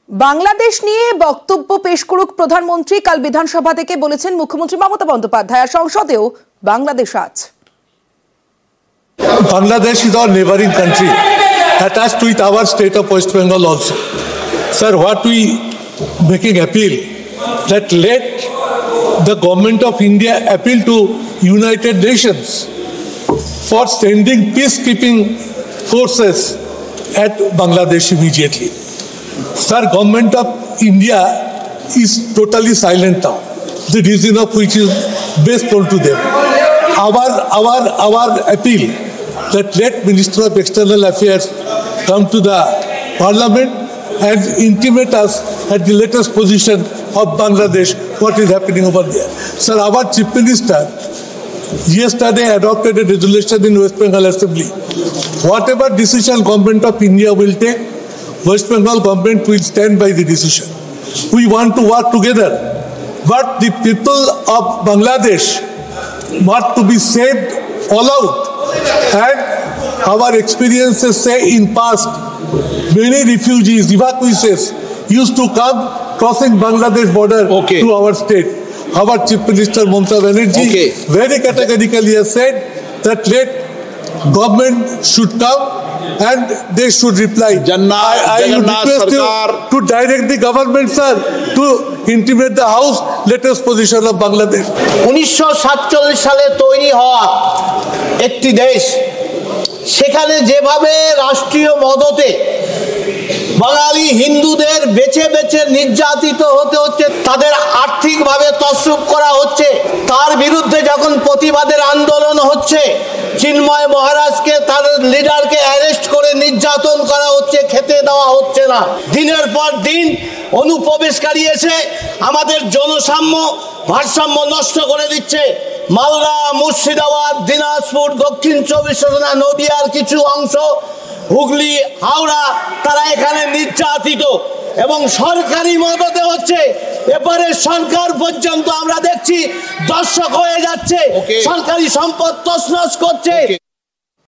বাংলাদেশ নিয়ে বক্তব্য পেশ করুক প্রধানমন্ত্রী। কাল বিধানসভা থেকে বলেছেন মুখ্যমন্ত্রী মমতা বন্দ্যোপাধ্যায়। সংসদেও বাংলাদেশ আজ। Bangladesh is our neighboring country, attached with our state of West Bengal also. Sir, what we making appeal that let the government of India appeal to United Nations for sending peacekeeping forces at Bangladesh immediately. Sir, government of India is totally silent now. The reason of which is best told to them. Our appeal that let Minister of External Affairs come to the Parliament and intimate us at the latest position of Bangladesh, what is happening over there. Sir, our Chief Minister yesterday adopted a resolution in West Bengal Assembly. Whatever decision government of India will take, West Bengal government will stand by the decision. We want to work together, but the people of Bangladesh want to be saved all out. And our experiences say in past, many refugees, evacuees used to come crossing Bangladesh border to our state. Our Chief Minister Mamata Banerjee very categorically has said that let government should come and they should reply. I request you to direct the government, sir, to intimate the House latest position of Bangladesh. 1947 সালে তৈরি হওয়া একটি দেশ, সেখানে যেভাবে রাষ্ট্রীয় মদতে বাঙালি হিন্দুদের বেছে বেছে নির্যাতিত হতে হচ্ছে, তাদের আর্থিকভাবে তছরূপ করা হচ্ছে, তার বিরুদ্ধে যখন প্রতিবাদের আন্দোলন হচ্ছে, চিন্ময় মহারাজকে তার লিডারকে অ্যারেস্ট করে নির্যাতন করা হচ্ছে, খেতে দেওয়া হচ্ছে না। দিনের পর দিন অনুপ্রবেশকারী এসে আমাদের জনসাম্য ভারসাম্য নষ্ট করে দিচ্ছে। মালদা, মুর্শিদাবাদ, দিনাজপুর, দক্ষিণ চব্বিশ পরগনা, নদিয়ার কিছু অংশ, হুগলি, হাওড়া, তারা এখানে নির্যাতিত এবং সরকারি মদতে হচ্ছে। এবারে সরকার পর্যন্ত আমরা দেখছি দর্শক হয়ে যাচ্ছে, সরকারি সম্পদ তছনছ করছে।